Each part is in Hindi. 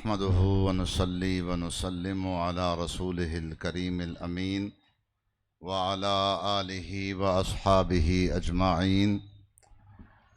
नहमदुहु व नुसल्ली व नुसल्लिमु अला रसूलिहिल करीमिल अमीन व अला आलिहि व अस्हाबिहि अजमाइन।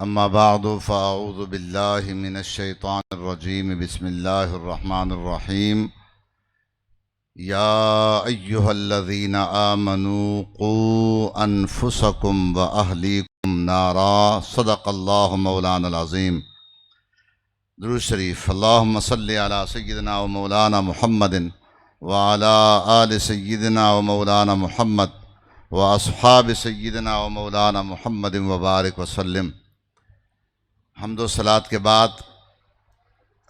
अम्मा बअदु फ़अऊज़ु बिल्लाहि मिनश शैतानिर रजीम। बिस्मिल्लाहिर रहमानिर रहीम। या अय्युहल्लज़ीना आमनू क़ू अनफुसकुम व अहलीकुम नारा। सदक़ल्लाहु मौलानल अज़ीम। दुरूद शरीफ। अल्लाहुम्मा सल्लि अला सय्यिदिना व मौलाना मुहम्मदिन व अला आलि सय्यिदिना व मौलाना मुहम्मद व अस्हाबि सय्यिदिना व मौलाना मुहम्मदिन व बारिक वसल्लम। हम्दो सलात के बाद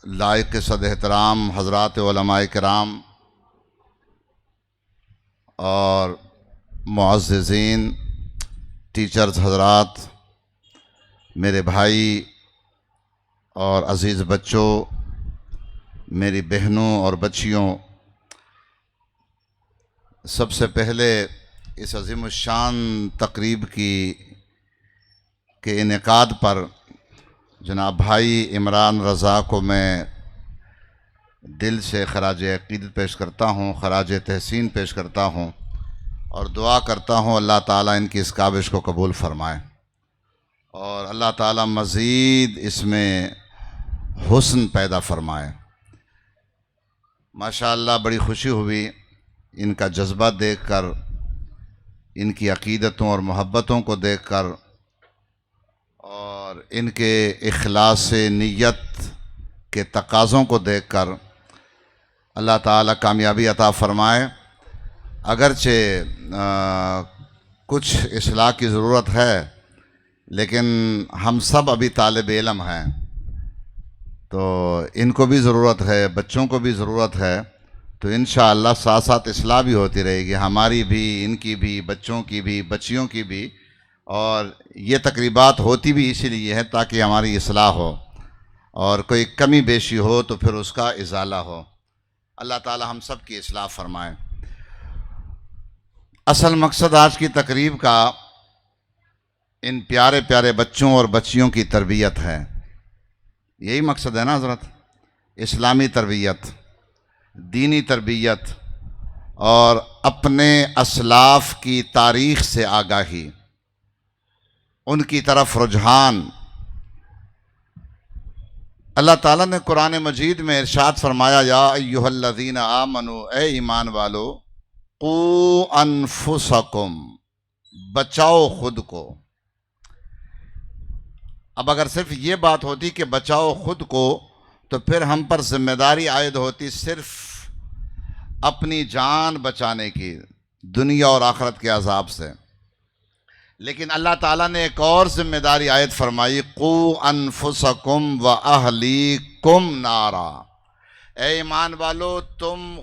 लायक सद एहतराम हज़रात उलमाए किराम और मुअज़्ज़िज़ीन, टीचर्स हज़रात, मेरे भाई और अज़ीज़ बच्चों, मेरी बहनों और बच्चियों, सबसे पहले इस अज़ीमुश्शान तक़रीब के इनेकाद पर जनाब भाई इमरान रज़ा को मैं दिल से ख़राज अक़ीदत पेश करता हूँ, ख़राज तहसीन पेश करता हूँ और दुआ करता हूँ अल्लाह ताला इनकी इस काविश को कबूल फ़रमाए और अल्लाह ताला मज़ीद इसमें हुस्न पैदा फरमाए। माशाअल्लाह बड़ी खुशी हुई इनका जज्बा देखकर, इनकी अक़ीदतों और मोहब्बतों को देखकर और इनके इखलास नियत के तकाज़ों को देखकर। अल्लाह ताला कामयाबी अता फ़रमाए। अगरचे कुछ इस्लाह की ज़रूरत है, लेकिन हम सब अभी तालिब इल्म हैं, तो इनको भी ज़रूरत है, बच्चों को भी ज़रूरत है। तो इंशाअल्लाह साथ साथ इस्लाह भी होती रहेगी, हमारी भी, इनकी भी, बच्चों की भी, बच्चियों की भी। और ये तकरीबात होती भी इसीलिए है ताकि हमारी इस्लाह हो और कोई कमी बेशी हो तो फिर उसका इज़ाला हो। अल्लाह ताला हम सब की इस्लाह फरमाए। असल मकसद आज की तकरीब का इन प्यारे प्यारे बच्चों और बच्चियों की तरबियत है। यही मकसद है ना हज़रत, इस्लामी तरबियत, दीनी तरबियत और अपने असलाफ़ की तारीख़ से आगाही, उनकी तरफ रुझान। अल्लाह ताला ने कुरान मजीद में इरशाद फरमाया, या अय्युहल्लज़ीना आमनू, ए ईमान वालो, क़ू अनफुसकुम, बचाओ खुद को। अब अगर सिर्फ ये बात होती कि बचाओ खुद को, तो फिर हम पर जिम्मेदारी आयद होती सिर्फ अपनी जान बचाने की, दुनिया और आखिरत के अजाब से। लेकिन अल्लाह ताला ने एक और जिम्मेदारी आयद फरमाई, क़ू अनफुसकुम व अहलीकुम नारा। ए ईमान वालो, तुम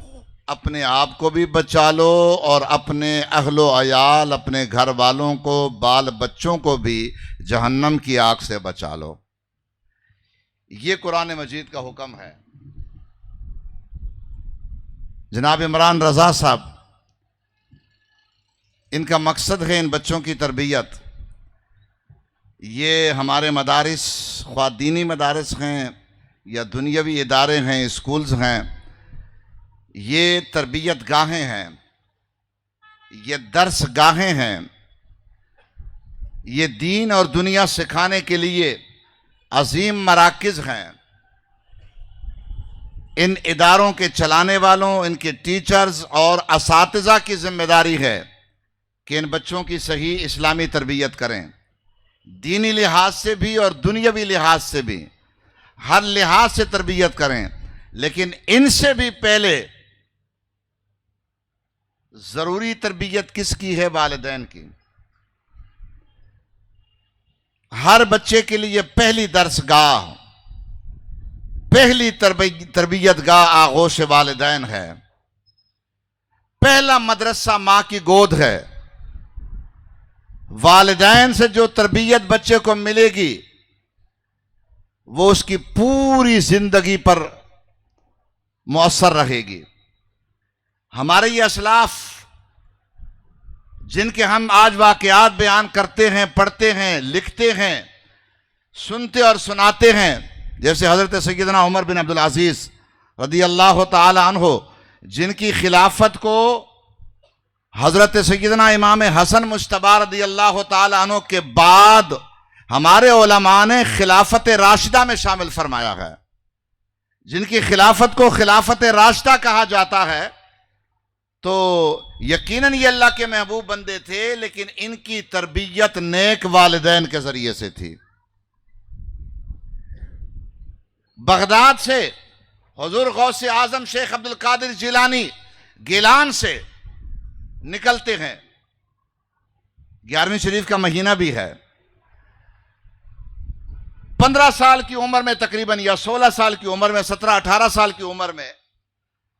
अपने आप को भी बचा लो और अपने अहलो अयाल, अपने घर वालों को, बाल बच्चों को भी जहन्नम की आग से बचा लो। ये कुरान मजीद का हुक्म है। जनाब इमरान रज़ा साहब, इनका मकसद है इन बच्चों की तरबियत। ये हमारे मदारिस, ख्वाह दीनी मदारिस हैं या दुनियावी इदारे हैं, स्कूल्स हैं, ये तरबियत गाहें हैं, ये दर्स गाहें हैं, ये दीन और दुनिया सिखाने के लिए अजीम मराकिज़ हैं। इन इदारों के चलाने वालों, इनके टीचर्स और असातिज़ा की जिम्मेदारी है कि इन बच्चों की सही इस्लामी तरबियत करें, दीनी लिहाज से भी और दुनियावी लिहाज से भी, हर लिहाज से तरबियत करें। लेकिन इनसे भी पहले ज़रूरी तरबियत किसकी है? वालिदैन की। हर बच्चे के लिए पहली दर्सगाह, पहली तरबियत गाह आगोश वालिदैन है। पहला मदरसा माँ की गोद है। वालिदैन से जो तरबियत बच्चे को मिलेगी वो उसकी पूरी जिंदगी पर मुअस्सर रहेगी। हमारे ये असलाफ जिनके हम आज वाक़यात बयान करते हैं, पढ़ते हैं, लिखते हैं, सुनते और सुनाते हैं, जैसे हज़रत सैयदना उमर बिन अब्दुल अज़ीज़ रदियल्लाहु ताला अन्हु, जिनकी खिलाफत को हजरत सैयदना इमाम हसन मुज्तबा रदियल्लाहु ताला अन्हु के बाद हमारे उलमा ने खिलाफत राशिदा में शामिल फरमाया है। जिनकी खिलाफत को खिलाफत राशिदा कहा जाता है, तो यकीनन ये अल्लाह के महबूब बंदे थे, लेकिन इनकी तरबियत नेक वालिदैन के जरिए से थी। बगदाद से हुजूर गौसे आजम शेख अब्दुल कादिर जिलानी गिलान से निकलते हैं। 11वीं शरीफ का महीना भी है। 15 साल की उम्र में तकरीबन, या 16 साल की उम्र में, 17-18 साल की उम्र में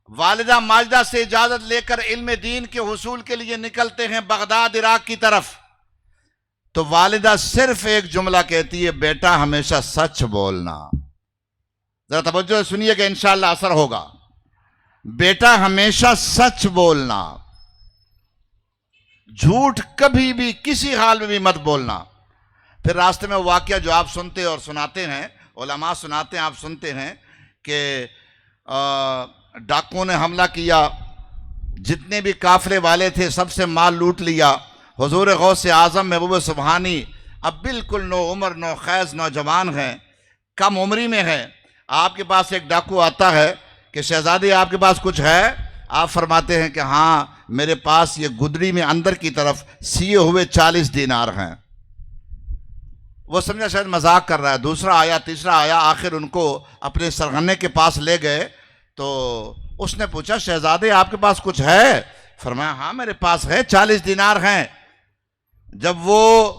वालिदा माजिदा से इजाजत लेकर इल्म दीन के हुसूल के लिए निकलते हैं बगदाद इराक की तरफ। तो वालिदा सिर्फ एक जुमला कहती है, बेटा हमेशा सच बोलना। जरा तवज्जो सुनिए कि इंशाअल्लाह असर होगा। बेटा हमेशा सच बोलना, झूठ कभी भी किसी हाल में भी मत बोलना। फिर रास्ते में वाकया जो आप सुनते और सुनाते हैं, उलमा सुनाते हैं, आप सुनते हैं कि डाकुओं ने हमला किया, जितने भी काफिले वाले थे सबसे माल लूट लिया। हुजूर गौसे आजम महबूब सुबहानी अब बिल्कुल नो उम्र नो खैज नौजवान हैं, कम उम्री में हैं। आपके पास एक डाकू आता है कि शहजादी आपके पास कुछ है? आप फरमाते हैं कि हाँ मेरे पास ये गुदड़ी में अंदर की तरफ सिए हुए 40 दीनार हैं। वो समझा शायद मजाक कर रहा है। दूसरा आया, तीसरा आया, आखिर उनको अपने सरगने के पास ले गए। तो उसने पूछा, शहजादे आपके पास कुछ है? फरमाया हाँ मेरे पास है, 40 दीनार हैं। जब वो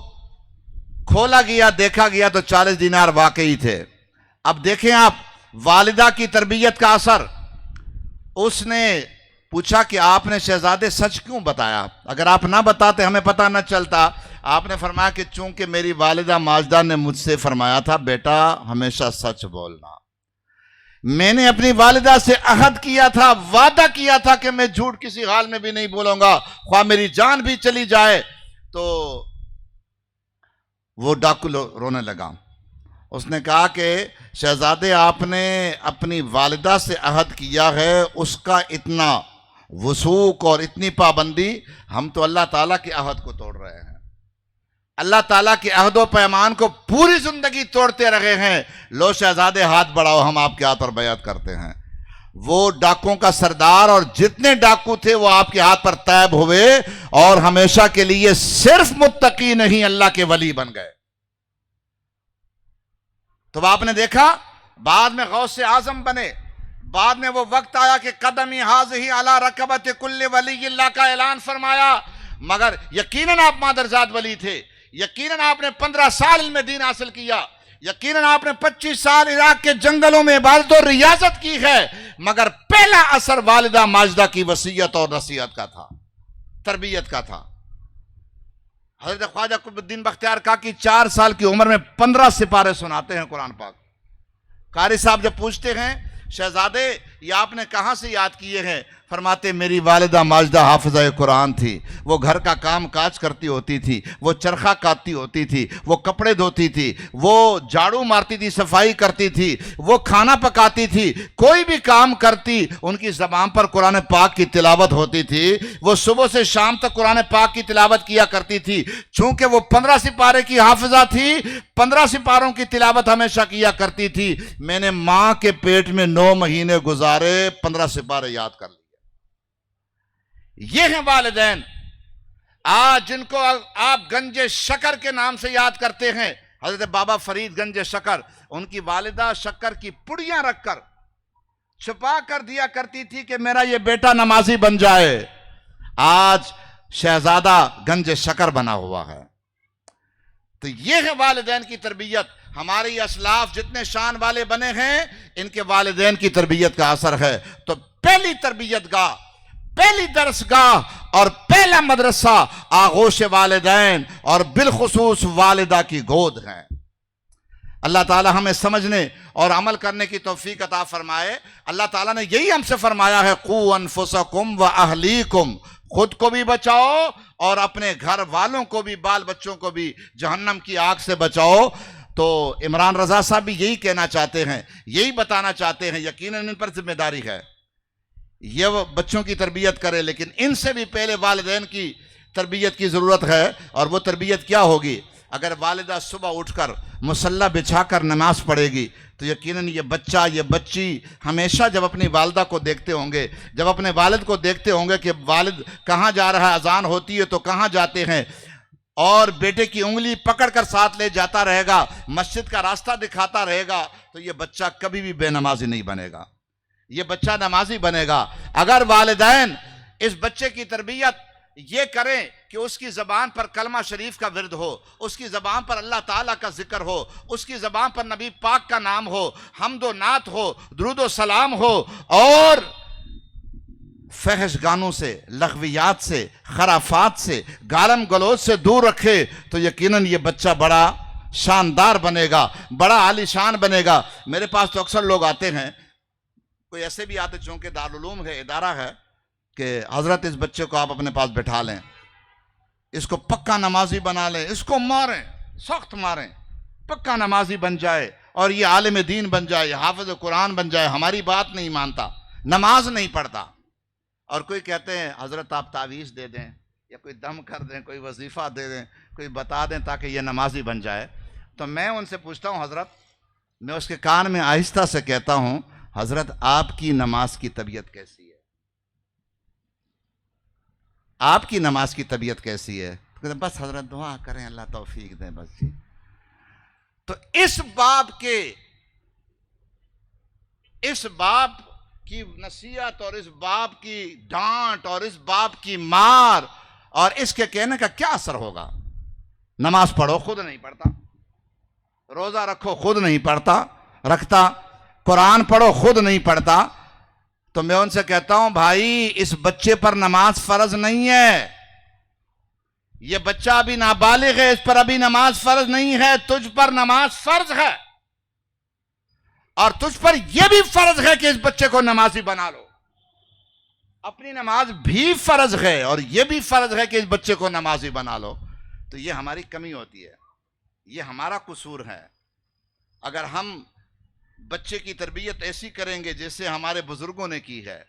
खोला गया, देखा गया तो 40 दीनार वाकई थे। अब देखें आप वालिदा की तरबियत का असर। उसने पूछा कि आपने शहजादे सच क्यों बताया? अगर आप ना बताते हमें पता न चलता। आपने फरमाया कि चूंकि मेरी वालिदा माजिदा ने मुझसे फरमाया था, बेटा हमेशा सच बोलना। मैंने अपनी वालिदा से अहद किया था, वादा किया था कि मैं झूठ किसी हाल में भी नहीं बोलूंगा, ख्वाह मेरी जान भी चली जाए। तो वो डाकू रोने लगा। उसने कहा कि शहजादे आपने अपनी वालिदा से अहद किया है, उसका इतना वसूक और इतनी पाबंदी, हम तो अल्लाह ताला के अहद को तोड़ रहे हैं। अल्लाह ताला के अहदो पैमान को पूरी जिंदगी तोड़ते रहे हैं। लो शहजादे हाथ बढ़ाओ, हम आपके हाथ पर बैअत करते हैं। वो डाकुओं का सरदार और जितने डाकू थे वो आपके हाथ पर तैब हुए और हमेशा के लिए सिर्फ मुत्तकी नहीं अल्लाह के वली बन गए। तो आपने देखा बाद में गौसे आजम बने। बाद में वो वक्त आया कि कदमी हाज़िही अला रकबत कुल्ले वलीयिल्लाह का ऐलान फरमाया। मगर यकीनन आप मादरजात वली थे, यकीनन आपने 15 साल इल्म दीन हासिल किया, यकीनन आपने 25 साल इराक के जंगलों में इबादत और रियाजत की है। मगर पहला असर वालिदा माजिदा की वसीयत और नसीहत का था, तरबियत का था। हजरत ख्वाजा कुतुबुद्दीन बख्तियार काकी 4 साल की उम्र में 15 सिपारे सुनाते हैं कुरान पाक। कारी साहब जब पूछते हैं, शहजादे ये आपने कहां से याद किए हैं? फरमाते मेरी वालिदा माजिदा हाफिज़ा कुरान थी। वो घर का काम काज करती होती थी, वो चरखा काटती होती थी, वो कपड़े धोती थी, वो झाड़ू मारती थी, सफाई करती थी, वो खाना पकाती थी, कोई भी काम करती उनकी ज़बान पर कुरान पाक की तिलावत होती थी। वो सुबह से शाम तक कुरान पाक की तिलावत किया करती थी। चूंकि वो 15 सिपारे की हाफिज़ा थी, 15 सिपारों की तिलावत हमेशा किया करती थी। मैंने माँ के पेट में 9 महीने गुजारे, 15 सिपारे याद कर लिए। ये हैं वालिदैन आज जिनको आप गंजे शक्कर के नाम से याद करते हैं। हजरत बाबा फरीद गंजे शक्कर, उनकी वालिदा शक्कर की पुड़ियां रखकर छुपा कर दिया करती थी कि मेरा ये बेटा नमाजी बन जाए। आज शहजादा गंजे शक्कर बना हुआ है। तो ये है वालिदैन की तरबियत। हमारे ये असलाफ जितने शान वाले बने हैं, इनके वालिदैन की तरबियत का असर है। तो पहली तरबियत गाह, पहली दरसगाह और पहला मदरसा आगोश वालिदैन और बिलखुसूस वालिदा की गोद है। अल्लाह ताला हमें समझने और अमल करने की तौफीक अता फरमाए। अल्लाह ताला ने यही हमसे फरमाया है, कू अनफुसकुम व अहलीकुम, खुद को भी बचाओ और अपने घर वालों को भी, बाल बच्चों को भी जहन्नम की आग से बचाओ। तो इमरान रज़ा साहब भी यही कहना चाहते हैं, यही बताना चाहते हैं। यकीनन इन पर जिम्मेदारी है, ये वो बच्चों की तरबियत करे, लेकिन इनसे भी पहले वालिदैन की तरबियत की ज़रूरत है। और वो तरबियत क्या होगी? अगर वालिदा सुबह उठकर मुसल्ला बिछाकर नमाज पढ़ेगी तो यकीनन ये बच्चा, ये बच्ची हमेशा जब अपनी वालिदा को देखते होंगे, जब अपने वालिद को देखते होंगे कि वालिद कहाँ जा रहा है, अजान होती है तो कहाँ जाते हैं, और बेटे की उंगली पकड़कर साथ ले जाता रहेगा, मस्जिद का रास्ता दिखाता रहेगा, तो ये बच्चा कभी भी बेनमाजी नहीं बनेगा, ये बच्चा नमाजी बनेगा। अगर वालिदैन इस बच्चे की तरबियत ये करें कि उसकी ज़बान पर कलमा शरीफ का विर्द हो, उसकी ज़बान पर अल्लाह ताला का जिक्र हो, उसकी ज़बान पर नबी पाक का नाम हो, हम्दो नात हो, दुरूदो सलाम हो, और फहश गानों से, लग़वियात से, खराफात से, गालम गलोच से दूर रखे, तो यकीनन ये बच्चा बड़ा शानदार बनेगा, बड़ा आलीशान बनेगा। मेरे पास तो अक्सर लोग आते हैं, कोई ऐसे भी आते चूँकि दारुल उलूम है, इदारा है, कि हज़रत इस बच्चे को आप अपने पास बैठा लें, इसको पक्का नमाजी बना लें, इसको मारें, सख्त मारें, पक्का नमाजी बन जाए और ये आलिम दीन बन जाए, हाफिज़ कुरान बन जाए। हमारी बात नहीं मानता, नमाज नहीं पढ़ता। और कोई कहते हैं हज़रत आप तावीज़ दे दें या कोई दम कर दें, कोई वजीफ़ा दे दें, कोई बता दें ताकि ये नमाजी बन जाए। तो मैं उनसे पूछता हूँ हज़रत, मैं उसके कान में आहिस्ता से कहता हूँ, हज़रत आपकी नमाज की तबीयत कैसी है? आपकी नमाज की तबीयत कैसी है? तो कहते बस हज़रत दुआ करें, अल्लाह तौफीक दें, बस जी। तो इस बाप की नसीहत और इस बाप की डांट और इस बाप की मार और इसके कहने का क्या असर होगा? नमाज पढ़ो, खुद नहीं पढ़ता, रोजा रखो, खुद नहीं पढ़ता रखता, कुरान पढ़ो, खुद नहीं पढ़ता। तो मैं उनसे कहता हूं भाई, इस बच्चे पर नमाज फर्ज नहीं है, यह बच्चा अभी नाबालिग है, इस पर अभी नमाज फर्ज नहीं है, तुझ पर नमाज फर्ज है। और तुझ पर यह भी फर्ज है कि इस बच्चे को नमाजी बना लो। अपनी नमाज भी फर्ज है और यह भी फर्ज है कि इस बच्चे को नमाजी बना लो। तो यह हमारी कमी होती है, यह हमारा कसूर है। अगर हम बच्चे की तरबियत ऐसी करेंगे जैसे हमारे बुजुर्गों ने की है,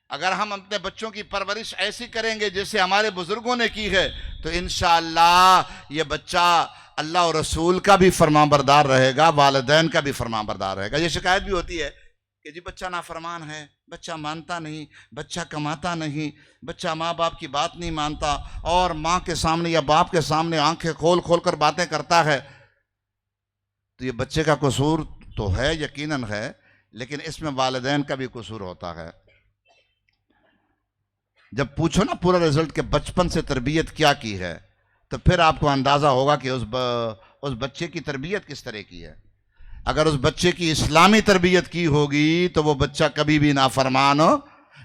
अगर हम अपने बच्चों की परवरिश ऐसी करेंगे जैसे हमारे बुजुर्गों ने की है, तो इंशाअल्लाह ये बच्चा अल्लाह और रसूल का भी फरमाबरदार रहेगा, वालिदैन का भी फरमाबरदार रहेगा। ये शिकायत भी होती है कि जी बच्चा नाफरमान है, बच्चा मानता नहीं, बच्चा कमाता नहीं, बच्चा माँ बाप की बात नहीं मानता और माँ के सामने या बाप के सामने आंखें खोल खोल कर बातें करता है। तो ये बच्चे का कसूर तो है, यकीनन है, लेकिन इसमें वालिदैन का भी कसूर होता है। जब पूछो ना पूरा रिजल्ट के बचपन से तरबियत क्या की है, तो फिर आपको अंदाज़ा होगा कि उस बच्चे की तरबियत किस तरह की है। अगर उस बच्चे की इस्लामी तरबियत की होगी तो वो बच्चा कभी भी नाफरमान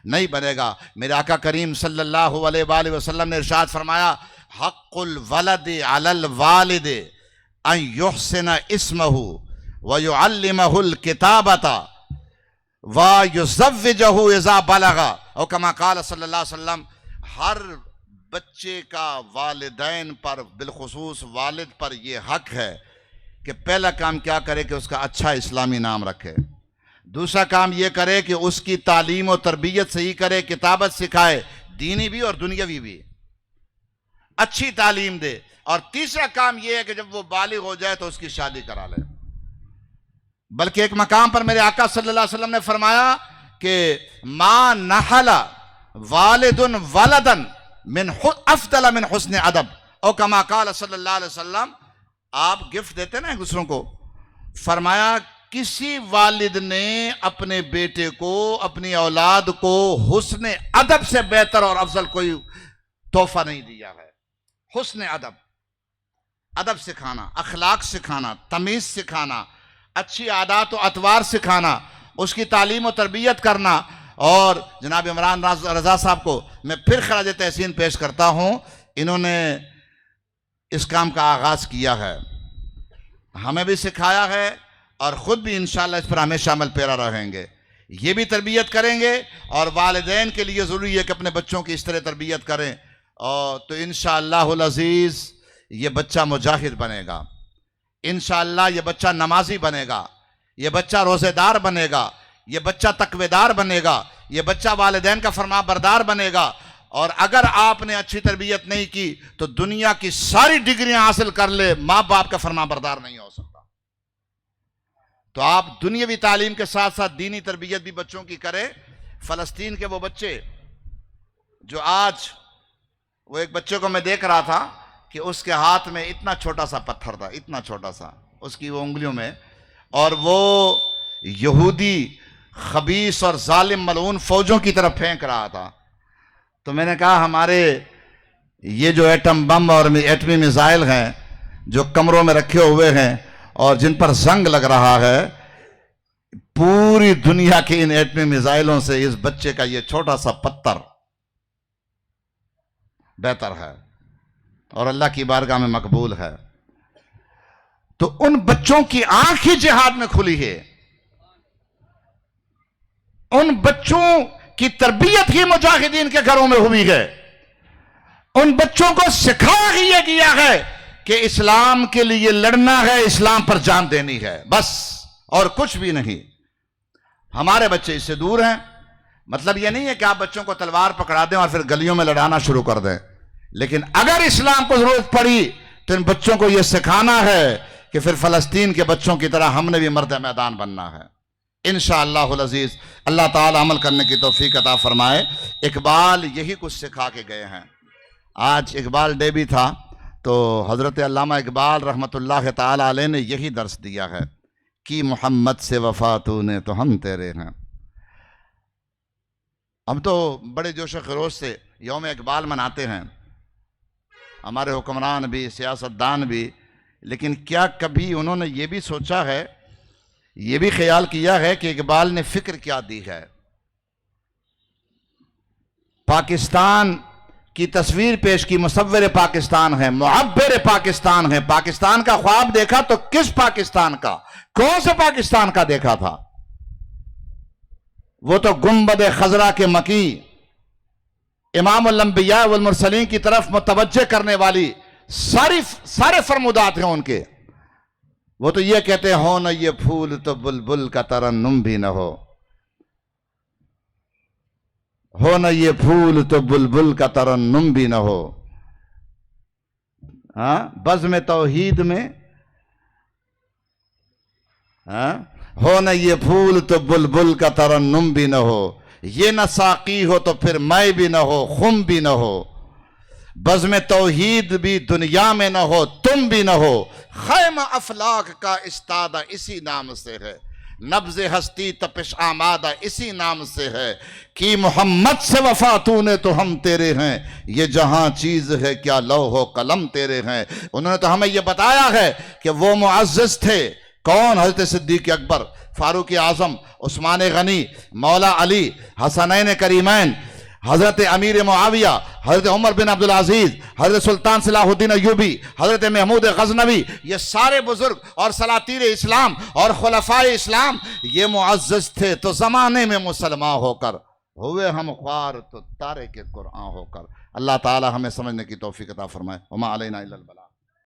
नहीं बनेगा। मेरे आका करीम सल्लल्लाहु अलैहि वसल्लम ने इरशाद फरमाया, हक़्क़ुल वलद अलल वालिद अन युहसिन इस्महु व युअल्लिमहुल किताबता व युज़व्विजहु इज़ा बलगा, और कमा क़ाल सल्लल्लाहु अलैहि वसल्लम, हर बच्चे का वालिदैन पर, बिलखुसूस वालिद पर यह हक है कि पहला काम क्या करे कि उसका अच्छा इस्लामी नाम रखे, दूसरा काम यह करे कि उसकी तालीम और तरबियत सही करे, किताबत सिखाए, दीनी भी और दुनियावी भी, अच्छी तालीम दे, और तीसरा काम यह है कि जब वो बालिग हो जाए तो उसकी शादी करा ले। बल्कि एक मकाम पर मेरे आका सल्लल्लाहु अलैहि वसल्लम ने फरमाया कि मा नहला वालिदुन वलदन मिन अफदल मिन हुस्न अदब, और कमा क़ाल सल्लल्लाहु अलैहि वसल्लम, आप गिफ्ट देते ना एक दूसरों को, फरमाया किसी वालिद ने अपने बेटे को, अपनी औलाद को हुस्न अदब से बेहतर और अफजल कोई तोहफा नहीं दिया है। हुस्न अदब, अदब सिखाना, अखलाक सिखाना, तमीज सिखाना, अच्छी आदात और अतवार सिखाना, उसकी तालीम और तरबियत करना। और जनाब इमरान रज़ा साहब को मैं फिर खराज तहसीन पेश करता हूँ, इन्होंने इस काम का आगाज़ किया है, हमें भी सिखाया है और ख़ुद भी इंशाअल्लाह इस पर हमेशा अमल पैरा रहेंगे। ये भी तरबियत करेंगे और वालिदैन के लिए ज़रूरी है कि अपने बच्चों की इस तरह तरबियत करें, और तो इंशाअल्लाहुल अज़ीज़ ये बच्चा मुजाहिद बनेगा, इंशाअल्लाह ये बच्चा नमाजी बनेगा, ये बच्चा रोजेदार बनेगा, ये बच्चा तकवेदार बनेगा, ये बच्चा वालिदैन का फरमाबरदार बनेगा। और अगर आपने अच्छी तरबियत नहीं की तो दुनिया की सारी डिग्रियां हासिल कर ले, मां बाप का फरमाबरदार नहीं हो सकता। तो आप दुनियावी तालीम के साथ साथ दीनी तरबियत भी बच्चों की करें। फलस्तीन के वो बच्चे जो आज, वो एक बच्चे को मैं देख रहा था कि उसके हाथ में इतना छोटा सा पत्थर था, इतना छोटा सा उसकी वो उंगलियों में, और वो यहूदी खबीस और जालिम मलऊन फौजों की तरफ फेंक रहा था। तो मैंने कहा हमारे ये जो एटम बम और एटमी मिसाइल हैं जो कमरों में रखे हुए हैं और जिन पर जंग लग रहा है, पूरी दुनिया के इन एटमी मिसाइलों से इस बच्चे का ये छोटा सा पत्थर बेहतर है और अल्लाह की बारगाह में मकबूल है। तो उन बच्चों की आंख ही जिहाद में खुली है, उन बच्चों की तरबियत ही मुजाहिदीन के घरों में हुई है, उन बच्चों को सिखाया ही यह गया है कि इस्लाम के लिए लड़ना है, इस्लाम पर जान देनी है, बस, और कुछ भी नहीं। हमारे बच्चे इससे दूर हैं। मतलब यह नहीं है कि आप बच्चों को तलवार पकड़ा दें और फिर गलियों में लड़ाना शुरू कर दें, लेकिन अगर इस्लाम को जरूरत पड़ी तो इन बच्चों को यह सिखाना है कि फिर फलस्तीन के बच्चों की तरह हमने भी मर्द मैदान बनना है। इंशाअल्लाहुल अज़ीज़ अल्लाह ताला अमल करने की तौफीक अता फरमाए। इकबाल यही कुछ सिखा के गए हैं। आज इकबाल डे भी था, तो हज़रत अल्लामा इकबाल रहमतुल्लाह ताला अलैह ने यही दर्स दिया है कि मोहम्मद से वफ़ा तूने तो हम तेरे हैं। हम तो बड़े जोश खरोश से यौम इकबाल मनाते हैं, हमारे हुक्मरान भी, सियासतदान भी, लेकिन क्या कभी उन्होंने ये भी सोचा है, ये भी ख्याल किया है कि इकबाल ने फिक्र क्या दी है? पाकिस्तान की तस्वीर पेश की, मुसव्विर पाकिस्तान है, मुअब्बिर पाकिस्तान है। पाकिस्तान का ख्वाब देखा तो किस पाकिस्तान का, कौन से पाकिस्तान का देखा था? वो तो गुंबद खजरा के मकी, इमामुल अंबिया वल मुरसलीन की तरफ मुतवज्जे करने वाली सारे फरमुदात हैं उनके। वो तो ये कहते हैं, हो न ये फूल तो बुलबुल का तरन्नुम भी न हो न ये फूल तो बुलबुल का तरन्नुम भी न हो। हाँ, बज़्म तौहीद में, हाँ, हो न ये फूल तो बुलबुल का तरन्नुम भी न हो, ये न साकी हो तो फिर मैं भी न हो, खुम भी न हो, बज़्म तौहीद भी दुनिया में न हो, तुम भी न हो, खैमा अफलाक का इस्तादा इसी नाम से है, नब्ज़ हस्ती तपिश आमादा इसी नाम से है, कि मोहम्मद से वफा तूने तो हम तेरे हैं, ये जहां चीज़ है क्या लौह कलम तेरे हैं। उन्होंने तो हमें यह बताया है कि वो मुअज़्ज़ज़ थे, कौन? हज़रत सिद्दीक़ अकबर, फारूक आज़म, उस्मान गनी, मौला अली, हसनैन करीमैन, हज़रत अमीर मुआविया, हज़रत उमर बिन अब्दुल अजीज़, हज़रत सुल्तान सलाहुद्दीन अय्यूबी, हज़रत महमूद गज़नवी, ये सारे बुजुर्ग और सलातीर इस्लाम और खुलफाए इस्लाम ये मुअज़्ज़ज़ थे। तो ज़माने में मुसलमान होकर हुए हम ख्वार तो तारे के कुरान होकर। अल्लाह ताला हमें समझने की तौफीक अता फरमाए। वमा अलैना इल्लल बलाग।